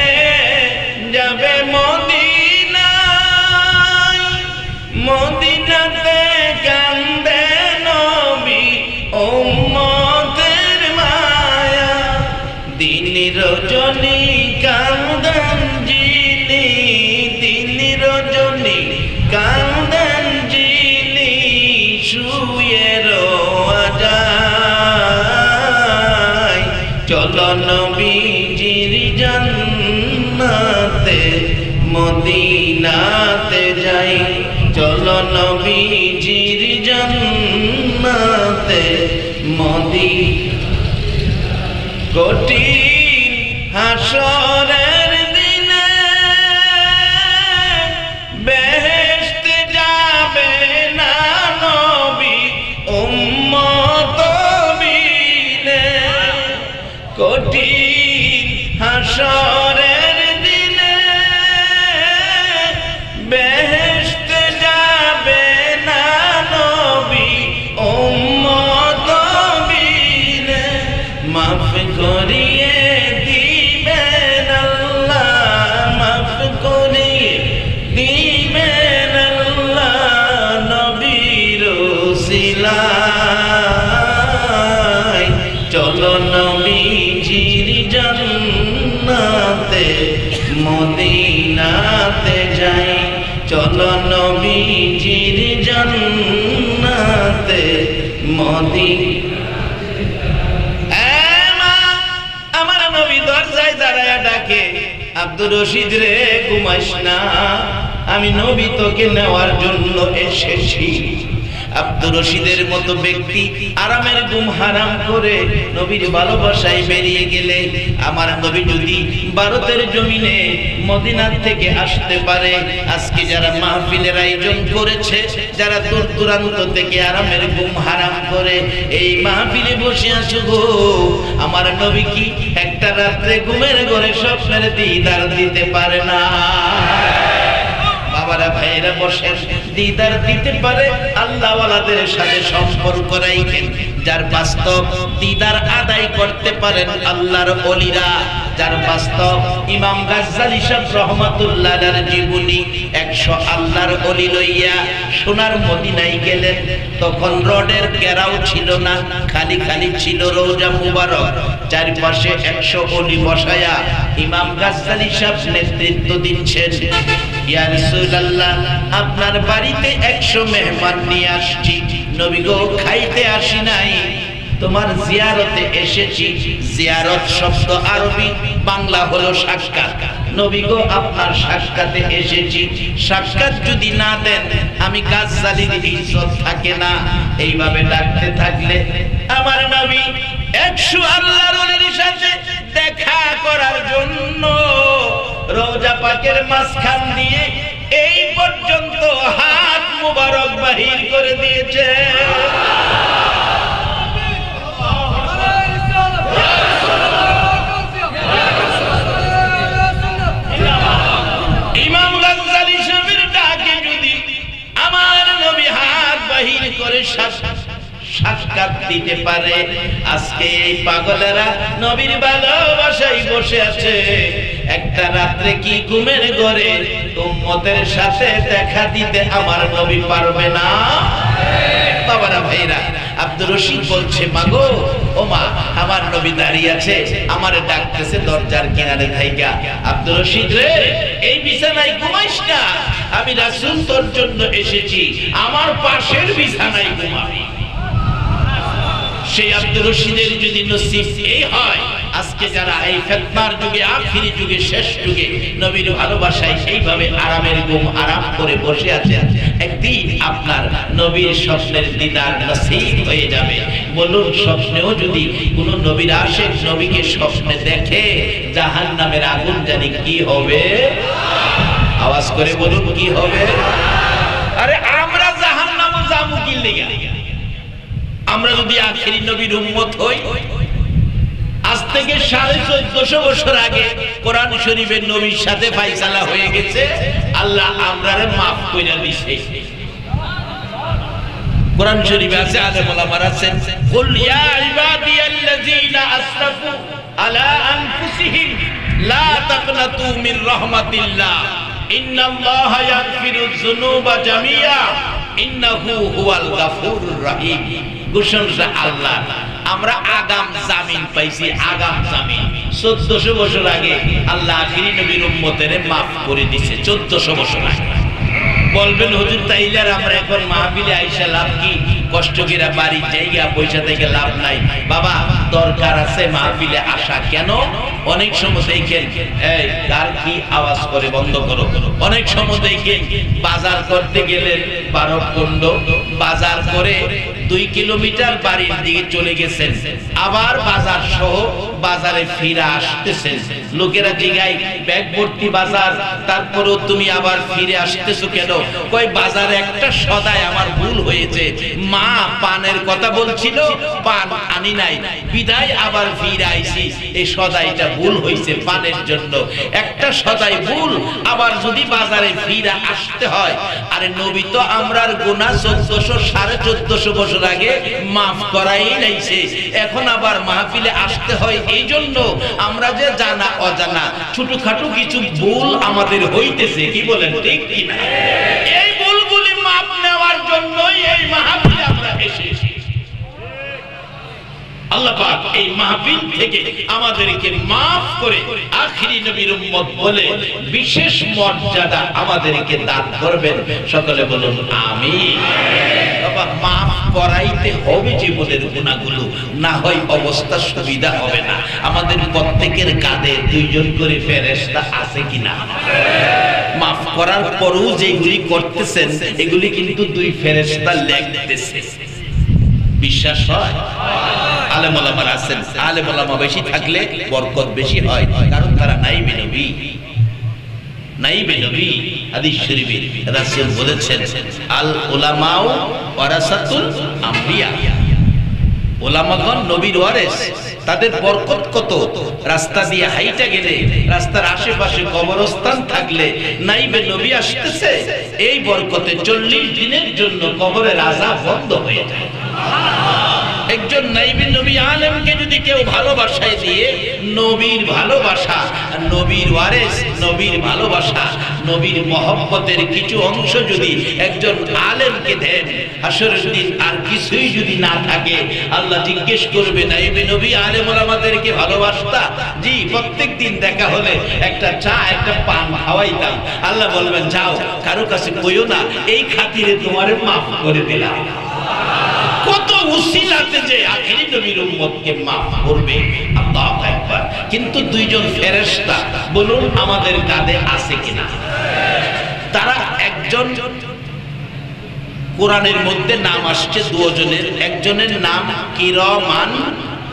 যাবে মদিনায়, মদিনাতে কান্দে নবী উম্মতের মায়া, দিন রজনী কান্দন যিনি, দিন রজনী কান্দন যিনি, শুয়ে রোয়া যায়, চলো নবীজির জান্নাতে মদিনাতে যাই, চলো নবীজির জান্নাতে কঠিন হাসরের দিনে বেহেশতে যাবে না নবী উম্মত বিনে, কঠিন হাসরের দিনে বেহেশতে যাবে না নবী উম্মত বিনে, মাফ করিয়ে দিবেন আল্লাহ, মাফ করিয়ে দিবেন আল্লাহ, নবীর ওসিলায় চলো নবীজির জান্নাতে মদিনাতে যাই, চলো নবীজির জান্নাতে আমার নবী দরজায় দাঁড়ায়া ডাকে, আব্দুর রশিদ রে ঘুমাইস না, আমি নবী তোকে নেওয়ার জন্য এসেছি। আব্দুর রশিদের মতো ব্যক্তি আরামের ঘুম হারাম করে নবীর ভালোবাসায় বেরিয়ে গেলে, আমার নবী যদি ভারতের জমিনে মদিনা থেকে আসতে পারে, আজকে যারা মাহফিলের আয়োজন করেছে, যারা দূর দূরান্ত থেকে আরামের ঘুম হারাম করে এই মাহফিলে বসে আছো গো, আমার নবী কি একটা রাত্রে ঘুমের ঘরে স্বপ্নের দিদার দিতে পারে না? বাবারা ভাইরা বসেন, দিদার দিতে পারে আল্লাহ ওয়ালাদের সাথে সম্পর্ক রাখেন। যার বাস্তব দিদার আদায় করতে পারেন আল্লাহর ওলিরা, যার বাস্তব ইমাম গাজ্জালী সাহেব রহমাতুল্লাহ আলাইহির জীবনী 100 আল্লাহর ওলি লইয়া সোনার মদিনায় গেলেন। তখন রোডের ঘেরাও ছিল না, খালি খালি ছিল রওজা মুবারক। চারপাশে 100 ওলি বসায়া ইমাম গাজ্জালী সাহেব নেতৃত্ব দিচ্ছেন। ইয়া রাসূলুল্লাহ, আপনার বাড়িতে 100 মেহমান নিয়ে আসছি। নবী গো, খাইতে আসি নাই, তোমার জিয়ারতে এসেছি। জিয়ারত শব্দ আরবি, বাংলা হলো সাক্ষাৎ। নবী গো, আপনার সাক্ষাতে এসেছি। সাক্ষাৎ যদি না দেন আমি গাজ্জালীর ইজ্জত থাকে না। এইভাবে ডাকতে থাকলে আমার নবী 100 আল্লাহর ওলির সাথে দেখা করার জন্য রওজা পাকের মাঝখান দিয়ে এই পর্যন্ত হাত মুবারক বাহির করে দিয়েছে। ইমাম গাজ্জালী সাহেবের ডাকে যদি আমার নবী হাত বাহির করে সাক্ষাৎ দিতে পারে, আজকে এই পাগলেরা নবীর ভালোবাসায় বসে আছে। একটা রাত্রে কি ঘুমের ঘরে উম্মতের সাথে দেখা দিতে আমার নবী পারবে না? বাবারা ভাইরা, আব্দুর রশিদ বলছে, মাগো ও মা, আমার নবী দাঁড়িয়ে আছে, আমারে ডাকতেছে দরজার কিনারে থাইকা। আব্দুর রশিদ রে, এই বিছানায় ঘুমাইস না, আমি রাসূল তোর জন্য এসেছি, আমার পাশের বিছানায় ঘুমাবি। সেই আব্দুর রশিদের যদি নসিব এই হয়, আজকে যারা এই ফিতনার যুগে, আখিরি যুগে, শেষ যুগে নবীর ভালোবাসায় এইভাবে আরামের ঘুম আরাম করে বসে আছেন, একদিন আপনার নবীর স্বপ্নের দিদার নসিব হয়ে যাবে। বলুন, স্বপ্নেও যদি কোন নবীর আশিক নবীকে স্বপ্নে দেখে, জাহান্নামের আগুন জানি কি হবে? আওয়াজ করে বলুন, কি হবে? আরে আমরা জাহান্নামে যাবো কি লাগা? আমরা যদি আখিরি নবীর উম্মত হই, আজ থেকে 1450 বছর আগে কোরআন শরীফের নবীর সাথে ফায়সালা হয়ে গেছে, আল্লাহ আমরারে maaf কইরা দিছে। কোরআন শরীফে আছে, আলেম ওলামারা আছেন, কুল ইয়া ইবাদিয়াল্লাযীনা আসরাফু আলা আনফুসিহিম লা তাকনাতু মির রাহমাতিল্লাহ ইন্নাল্লাহা ইয়াগফিরুয যুনুবা জামিআ ইন্নাহু হুয়াল গাফুরুর রহিম। ঘোষণা আল্লাহ, আমরা আগাম জামিন পাইছি, আগাম জামিন। 1400 বছর আগে আল্লাহ আখিরি নবীর উম্মতের maaf করে দিয়েছে, 1400 বছর আগে। বলবেন হুজুর, তাইলে আমরা এখন মাহফিলে আইসা লাভ কি? কষ্ট করে বাড়ি জায়গা পয়সা থেকে লাভ নাই বাবা, দরকার আছে মাহফিলে আসা। কেন? অনেক সময় দেখেন, এই কার কি আওয়াজ করে বন্ধ করো। অনেক সময় দেখেন বাজার করতে গেলেন 12 পণ্ড বাজার করে 2 কিলোমিটার বাড়ির দিকে চলে গেছেন, আবার বাজার সহ বাজারে ফিরে আসতেছেন। লোকেরা জিগায়, ব্যাগ ভর্তি বাজার, তারপরেও তুমি আবার ফিরে আসতেছো কেন? কই, বাজারে একটা সদাই আমার ভুল হয়েছে, মা পানের কথা বলছিল, পান আনি নাই, বিদায় আবার ফিরে আইছি, এই সদাইটা ভুল হয়েছে পানের জন্য। একটা সদাই ভুল, আবার যদি বাজারে ফিরে আসতে হয়। আরে নবী তো আমরার গুনাহ 1400 1450 বছর আগে maaf করাই নাইছে, এখন আবার মাহফিলে আসতে হয়। এই জন্য আমরা যে জানা অজানা ছোটখাটো কিছু ভুল আমাদের হইতেছে, কি বলেন ঠিক কি না? এই ভুলগুলি maaf নেওয়ার জন্যই এই মাহফিলে আমরা এসেছি। আল্লাহ পাক এই মাহফিল থেকে আমাদেরকে maaf করে আখিরি নবীর উম্মত বলে বিশেষ মর্যাদা আমাদেরকে দান করবেন। সকলে বলুন আমিন। বাবা, maaf করাইতে হবে জীবনের গুনাহগুলো, না হয় অবস্থা সুবিধা হবে না। আমাদের প্রত্যেকের কাঁধে 2 জন করে ফেরেশতা আছে কিনা? maaf করার পরেও যেগুলি করতেছেন, এগুলি কিন্তু 2 ফেরেশতা লিখতেছে। বিশ্বাস হয়? আলেম ওলামারা আছেন, আলেম ওলামা বেশি থাকলে বরকত বেশি হয়, কারণ তারা নাইবে নবী। নাইবে নবী, হাদিস শরীফে রাসূল বলেছেন, আল উলামাউ ওয়ারাসাতুল আম্বিয়া, উলামাগণ নবীর ওয়ারিস। তাদের বরকত কত। রাস্তা দিয়ে হাইটা গেলে রাস্তার আশেপাশে কবরস্থান থাকলে নাইবে নবী আসতেছে, এই বরকতে 40 দিনের জন্য কবরের আযাব বন্ধ হয়ে যায়। একজন নাইবে নবী আলেমকে যদি কেউ ভালোবাসায় দিয়ে, নবীর ভালোবাসা, নবীর ওয়ারিস, নবীর ভালোবাসা, নবীর মহব্বতের কিছু অংশ যদি একজন আলেমকে দেন, হাসরের দিন আর কিছুই যদি না থাকে, আল্লাহ জিজ্ঞেস করবে, নাইবে নবী আলেম ওলামাদেরকে ভালোবাসতা? জি, প্রত্যেকদিন দেখা হলে একটা চা একটা পান খাওয়াইতাম। আল্লাহ বলবেন, যাও কারো কাছে কইও না, এই খাতিরে তোমারে মাফ করে দিলাম। কত উসিলাতে যে আখেরি নবীর উম্মতকে মাফ করবে, আল্লাহু আকবার। কিন্তু দুইজন ফেরেশতা বলুন আমাদের কাঁধে আছে কিনা? তারা একজন, কোরআনের মধ্যে নাম আসছে দুজনের, একজনের নাম কিরামান,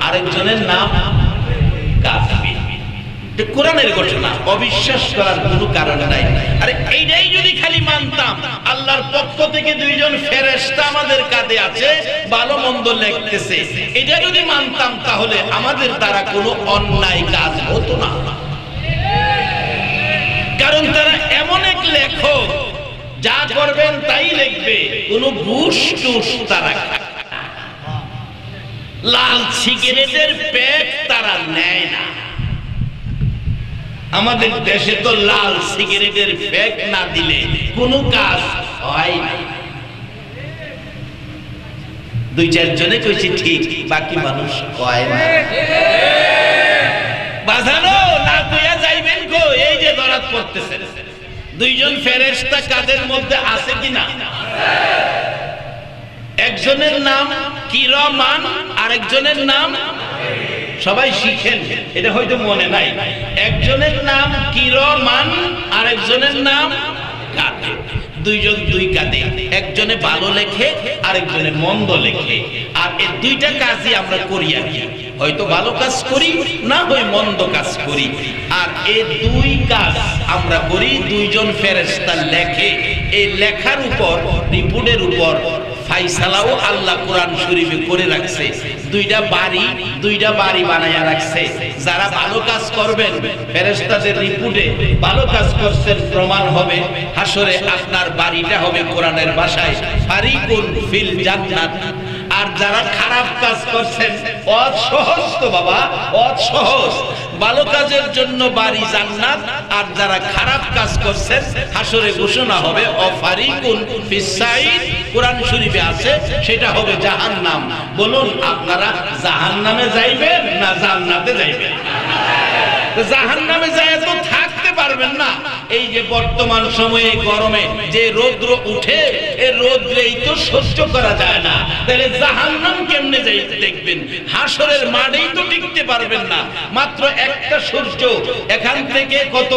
আরেকজনের নাম কাতিবিন। কোরআনের ঘটনা, অবিশ্বাস করার কোনো কারণ নাই। আরে এইটাই যদি খালি মানতাম, আল্লাহর পক্ষ থেকে দুইজন ফেরেশতা আমাদের কাঁধে আছে, ভালো মন্দ লিখতেছে, এটা যদি মানতাম তাহলে আমাদের দ্বারা কোনো অন্যায় কাজ হতো না। কারণ তারা এমন এক লেখক, যা করবেন তাই লিখবে, কোনো ঘুষ টুস তারা খায় না। লাল সিগারেটের প্যাক তারা নেয় না। আমাদের দেশে তো লাল সিগারেটের প্যাক না দিলে কোনো কাজ হয় না। দুই চারজনে কইছি ঠিক, বাকি মানুষ কয় না। বাজানো না কইয়া যাইবেন কো, এই যে দরাত করতেছে। দুইজন ফেরেশতা কাদের মধ্যে আছে কিনা? একজনের নাম কিরামান, আরেকজনের নাম, সবাই শিখেন, এটা হয়তো মনে নাই। একজনের নাম কিরামান, আরেকজনের নাম কাতিব। দুইজন দুই কাঁধে, একজনে ভালো লেখে আরেকজনে মন্দ লেখে। আর এই দুইটা কাজই আমরা করি, আর কি হয়তো ভালো কাজ করি, না হয় মন্দ কাজ করি। আর এই দুই কাজ আমরা করি, দুইজন ফেরেশতা লেখে। এই লেখার উপর, রিপোর্টের উপর ফাইসালাও আল্লাহ কোরআন শরীফে করে রাখছে। দুইটা বাড়ি বানায়া রাখছে। যারা ভালো কাজ করবেন, ফেরেশতাদের রিপোর্টে ভালো কাজ করছেন প্রমাণ হবে, হাসরে আপনার বাড়িটা হবে কোরআনের ভাষায় ফারিকুন ফিল জান্নাত। আর যারা খারাপ কাজ করছেন, অত সহজ তো বাবা, অত সহজ। ভালো কাজের জন্য বাড়ি জান্নাত, আর যারা খারাপ কাজ করছেন হাসরে ঘোষণা হবে অফারিকুন ফিস সাইদ। কোরআন শরীফে আছে সেটা হবে জাহান্নাম। বলুন আপনারা জাহান্নামে যাইবেন না জান্নাতে যাইবেন? জাহান্নামে যায় তো থাকতে পারবেন না। এই যে বর্তমান সময়ে গরমে যে রৌদ্র উঠে, এই রৌদ্রেই তো সহ্য করা যায় না, তাহলে জাহান্নাম কেমনে যাইতে দেখবেন? হাসরের মাঠেই তো টিকতে পারবেন না। মাত্র একটা সূর্য এখান থেকে কত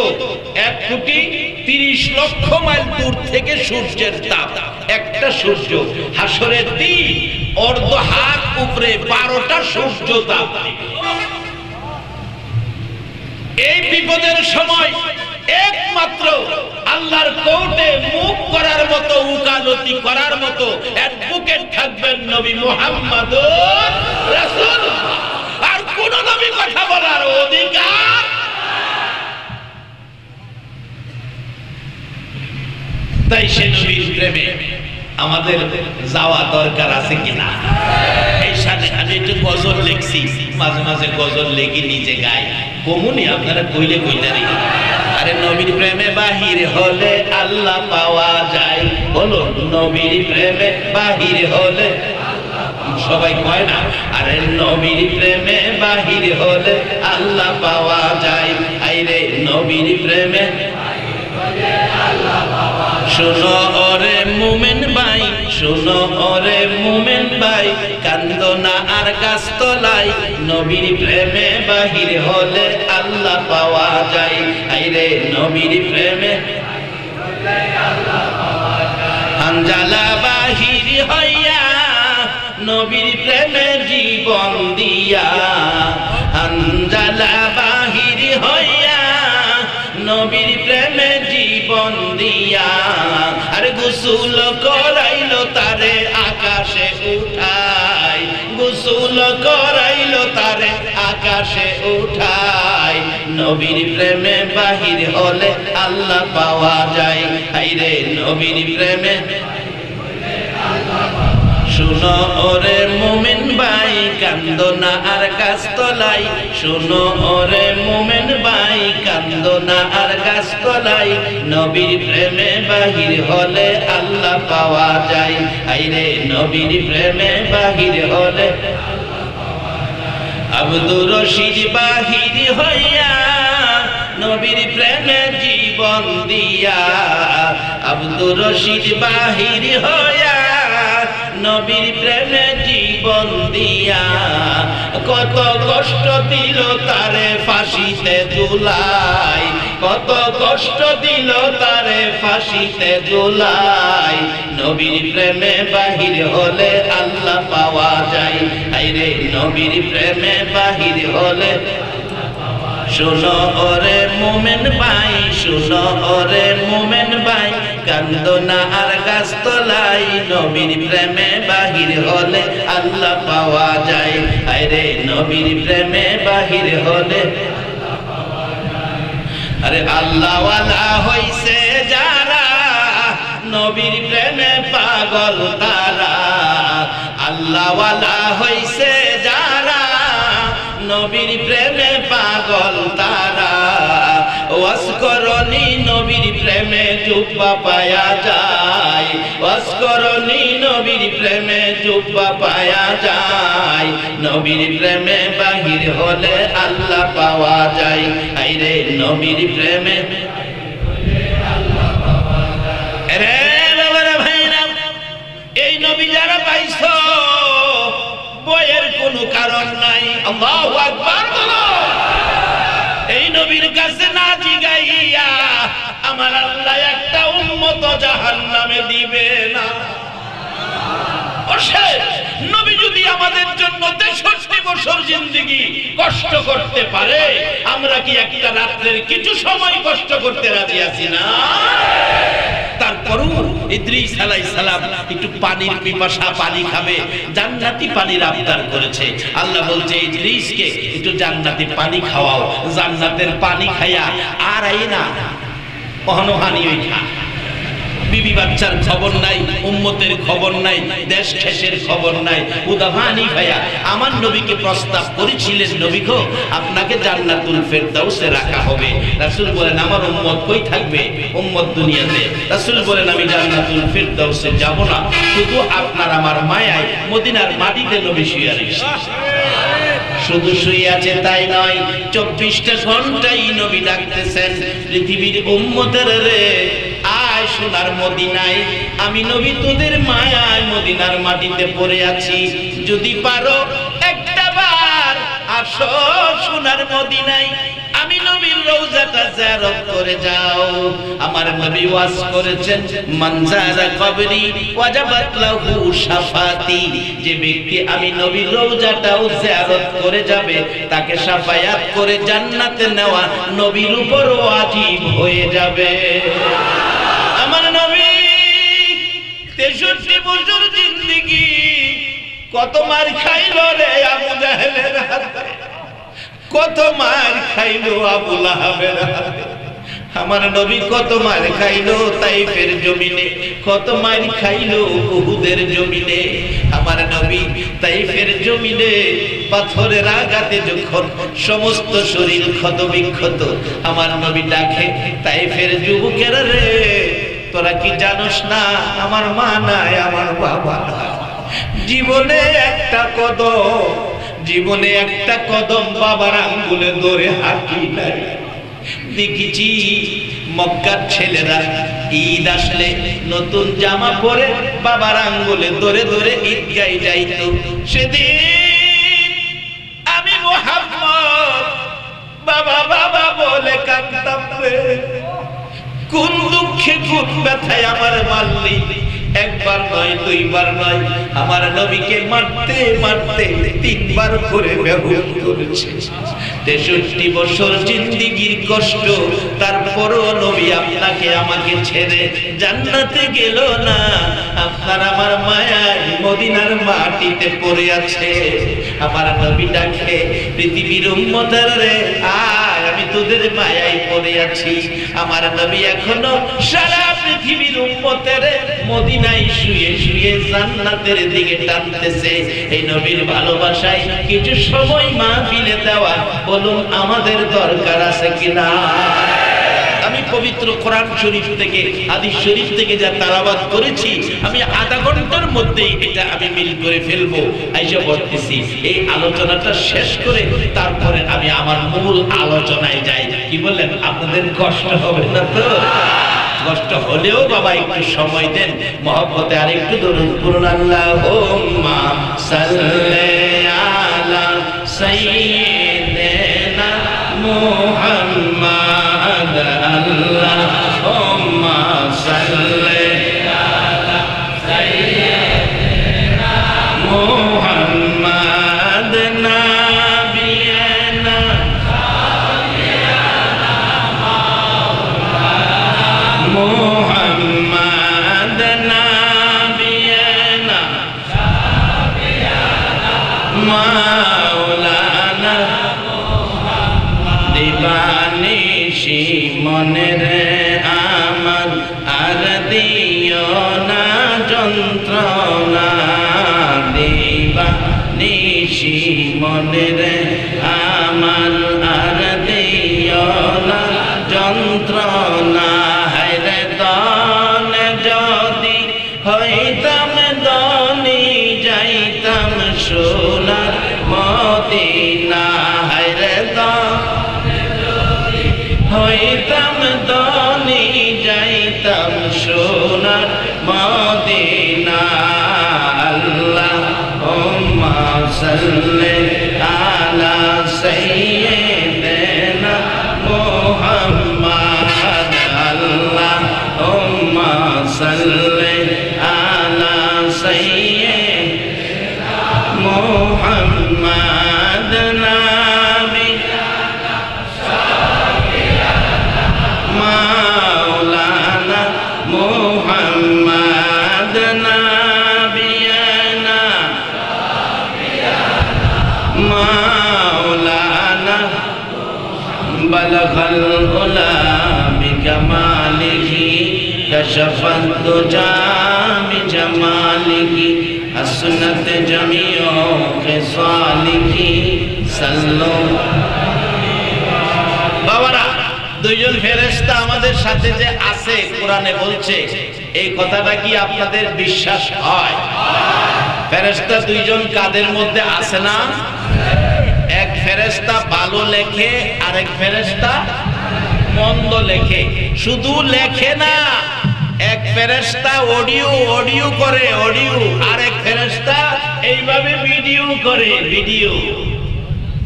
1,30,00,000 মাইল দূর থেকে সূর্যের তাপ, একটা সূর্য। হাসরের দিন অর্ধ হাত উপরে 12টা সূর্য তাপ। এই বিপদের সময় একমাত্র আল্লাহর কোর্টে মুখ করার মতো, উকালতি করার মতো অ্যাডভোকেট থাকবেন নবী মুহাম্মদুর রাসূলুল্লাহ। আর কোন নবী কথা বলার অধিকার। তাই সে নবীর প্রেমে আমাদের যাওয়া দরকার আছে কিনা? এই সাথে আমি একটু গজল লিখছি, মাঝে মাঝে গজল লেগে নিজে গাই, কমুনি আপনারা কইলে কইতারি। আরে নবীর প্রেমে বাহির হলে আল্লাহ পাওয়া যায়। বলো নবীর প্রেমে বাহির হলে, সবাই কয় না? আরে নবীর প্রেমে বাহির হলে আল্লাহ পাওয়া যায়। আইরে নবীর প্রেমে শোনো ওরে মুমিন ভাই, শোনো ওরে মুমিন ভাই, কান্দো না আর গাছতলায়, নবীর প্রেমে বাহির হলে আল্লাহ পাওয়া যায়। আইরে নবীর প্রেমে হানজালা বাহির হইয়া, নবীর প্রেমে জীবন দিয়া, হানজালা বাহির হইয়া, নবীর প্রেমে জীবন দিয়া। আরে গোসল করাইলো তারে আকাশে উঠাই, গোসল করাইলো তারে আকাশে উঠায়, নবীর প্রেমে বাহির হলে আল্লাহ পাওয়া যায়। হাইরে নবীর প্রেমে শুনো ওরে মুমিন ভাই কান্দো না আর গাছতলাই, শুনো ওরে মুমিন ভাই কান্দো না আর গাছতলাই, নবীর প্রেমে বাহির হলে আল্লাহ পাওয়া যায়। আইরে নবীর প্রেমে বাহির হলে আব্দুর রশিদ বাহির হইয়া নবীর প্রেমে জীবন দিয়া, আব্দুর রশিদ বাহির হইয়া নবীর প্রেমে জীবন দিয়া, কত কষ্ট দিল তারে ফাঁসিতে ঝুলাই, কত কষ্ট দিল তারে ফাঁসিতে ঝুলাই, নবীর প্রেমে বাহির হলে আল্লাহ পাওয়া যায়। আইরে নবীর প্রেমে বাহির হলে শুনো ওরে মুমিন ভাই, শুনো ওরে মুমিন ভাই কান্দো না আর গাছতলাই, নবীর প্রেমে বাহির হলে আল্লাহ পাওয়া যায়। আরে নবীর প্রেমে বাহির হলে আরে আল্লাহ ওয়ালা হইছে যারা নবীর প্রেমে পাগল তারা, আল্লাহ ওয়ালা হইছে যারা নবীর প্রেমে পাগল তারা, ওয়াজ করনি নবীর প্রেমে জুব্বা পায়া যায়, ওয়াজ করনি নবীর প্রেমে জুব্বা পায়া যায়, নবীর প্রেমে বাহির হলে আল্লাহ পাওয়া যায়। আইরে নবীর প্রেমে রে বাবারা ভাইরা, এই নবী যারা পাইছো বয়ের কোনো কারণ নাই। আল্লাহু আকবার বলো। এই নবীর কাছে না জিগাইয়া আমার আল্লাহ একটা উম্মত জাহান্নামে দিবে না। নবী যদি আমাদের জন্য 63 বছর জিন্দেগি কষ্ট করতে পারে, আমরা কি একটা রাত্রের কিছু সময় কষ্ট করতে রাজি আছি না? তারপরও ইদ্রিস আলাইহিস সালাম একটু পানির পিপাসা, পানি খাবে, জান্নাতি পানির আবদার করেছে। আল্লাহ বলছে ইদ্রিসকে একটু জান্নাতি পানি খাওয়াও, জান্নাতের পানি খাইয়া আর আইনা অহনহানি হইয়া বিবি বাচ্চার খবর নাই, উম্মতের খবর নাই, দেশ খেসের খবর নাই, উদাহানি ভাইয়া আমার নবীকে প্রস্তাব করেছিলেন, নবী গো আপনাকে জান্নাতুল ফেরদাউসে রাখা হবে। রাসূল বলেন আমার উম্মত কই থাকবে? উম্মত দুনিয়াতে। রাসূল বলেন আমি জান্নাতুল ফেরদাউসে যাব না, শুধু আপনার আমার মায়ায় মদিনার মাটিতে নবী শুয়ে রয়েছে। শুধু শুয়ে আছে তাই নয়, 24টা ঘন্টাই নবী ডাকতেছেন পৃথিবীর উম্মতের রে আয় সোনার মদিনায়, আমি নবী তোদের মায়ায় মদিনার মাটিতে পড়ে আছি, যদি পারো একটা বার আসো সোনার মদিনায়, আমি নবীর রওজাটা জিয়ারত করে যাও। আমার নবী ওয়াজ করেছেন মান যারা কবরি ওয়াজাবাত লাহু শাফাতি, যে ব্যক্তি আমি নবীর রওজাটাও জিয়ারত করে যাবে তাকে শাফায়াত করে জান্নাতে নেওয়া নবীর উপর ওয়াজিব হয়ে যাবে। আমার নবী 63 বছর জিন্দেগি কত মার খাইল রে আবু জাহেলের হাতে, কত মার খাইলো আবু লাহাবের হাতে। আমার নবী কত মার খাইলো তাইফের জমিনে, কত মার খাইলো উহুদের জমিনে। আমার নবী তাইফের জমিনে পাথরের আঘাতে যখন সমস্ত শরীর ক্ষত বিক্ষত, আমার নবী ডাকে তাইফের যুবকেরা রে তোরা কি জানোস না আমার মা নাই, আমার বাবা নাই, জীবনে একটা কদম, জীবনে একটা কদম বাবার আঙ্গুলে ধরে হাঁটি নাই। দেখেছি মক্কার ছেলেরা ঈদ আসলে নতুন জামা পরে বাবার আঙ্গুলে ধরে ধরে ঈদগায় যাইত। সেদিন আমি মুহাম্মদ বাবা বাবা বলে কাঁদতাম রে, কোন দুঃখে কোন ব্যথায় আমার মারলি, একবার নয়, দুইবার নয়, আমার নবীকে মারতে মারতে 3 বার করে বেহুশ করেছে। 63 বছর জিন্দেগীর কষ্ট, তারপরও নবী আপনাকে আমাকে ছেড়ে জান্নাতে গেল না। আপনার আমার মায়ায় মদিনার মাটিতে পড়ে আছে। আমার নবী ডাকে, পৃথিবীর উম্মতের রে আয়, আমি তোদের মায়ায় পড়ে আছি। আমার নবী এখনো সারা পৃথিবীর উম্মতের মদিনায় শুয়ে শুয়ে জান্নাতের দিকে টানতেছে। এই নবীর ভালোবাসায় কিছু সময় মাহফিলে দেওয়া, বলুন আমাদের দরকার আছে কিনা? আমি পবিত্র কোরআন শরীফ থেকে, হাদিস শরীফ থেকে যা তেলাওয়াত করেছি, আমি আধা ঘন্টার মধ্যেই এটা আমি মিল করে ফেলবো। আইসা বলতেছি, এই আলোচনাটা শেষ করে তারপরে আমি আমার মূল আলোচনায় যাই। কি বললেন? আপনাদের কষ্ট হবে না তো? কষ্ট হলেও বাবা একটু সময় দেন, মহব্বতে আর একটু দরুদ পড়ুন। আল্লাহুম্মা সাল্লি আলা সাইয়্যিদিনা মুহাম্মাদ, আল্লাহুম্মা সাল্লি আলা সাইয়্যিদিনা মুহাম্মাদ, নাবিয়ানা মুহাম্মাদ, নাবিয়ানা মাওলানা দিবানিশি মনের আমার আর দিও না যন্ত্রণা, দিবানিশি মনের আমার আর দিও না যন্ত্রণা। হায়রে দান যদি হইতাম দনি, যাইতাম সোনার মদিনা। হায়রে দান হইতাম দনি, যাইতাম সোনার মদিনা। আল্লাহুম্মা সাল্লি আলা সাইয়্যিদিনা মুহাম্মাদ, আল্লাহুম্মা সাল্লি আলা সাইয়্যিদিনা মুহাম্মাদ, মাওলানা মুহাম্মাদ, নাবিয়ানা মাওলানা বালাগাল উলা বিকামালিহি, কাশাফাত দুজা বিজামালিহি, হাসনাত জামিউ খিসালিহি, সাল্লু। বাবারা, দুইজন ফেরেশতা আমাদের সাথে যে আছে, কোরআনে বলছে, এই কথাটা কি আপনাদের বিশ্বাস হয়? ফেরেশতা দুইজন কাদের মধ্যে আছে না? এক ফেরেশতা ভালো লেখে, আরেক ফেরেশতা মন্দ লেখে। শুধু লেখে না, এক ফেরেশতা অডিও করে, আরেক ফেরেশতা এইভাবে ভিডিও করে, ভিডিও।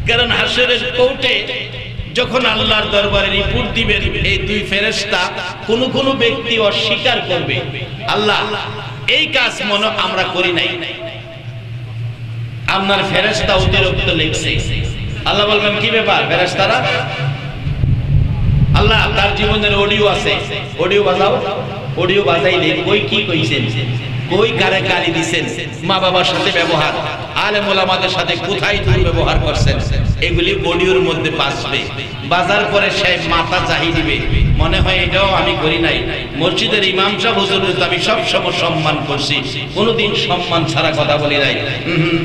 কারণ হাসরের কোর্টে যখন আল্লাহর দরবারে রিপোর্ট দিবেন, এই দুই ফেরেশতা কোন ব্যক্তি অস্বীকার করবে, আল্লাহ এই কাজ মনে আমরা করি নাই, আপনার ফেরেশতা অতিরিক্ত লিখছে। আল্লাহ বলবেন, কি ব্যাপার ফেরেশতারা? আল্লাহ তার জীবনের অডিও আছে, অডিও বাজাও। অডিও বাজাইলে কই কি কইছেন, কই কারে গালি দিবেন, মা বাবার সাথে ব্যবহার, আলেম ওলামাদের সাথে কোথায় দুর্ব্যবহার করছেন, এগুলি অডিওর মধ্যে বাজবে। বাজার পরে সে মাথা চাহি দিবে, মনে হয় এটাও আমি করি নাই। মসজিদের ইমাম সাহেব হুজুরকে আমি সব সময় সম্মান করছি, কোনোদিন সম্মান ছাড়া কথা বলি নাই,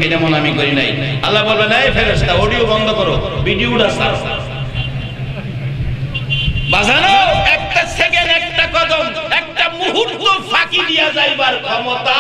এটা মনে আমি করি নাই। আল্লাহ বলবেন, এই ফেরেশতা অডিও বন্ধ করো, ভিডিওটা ছাড়ো। বাজানো একটা সেকেন্ড, একটা কদম, একটা মুহূর্ত ফাঁকি দিয়া যাইবার ক্ষমতা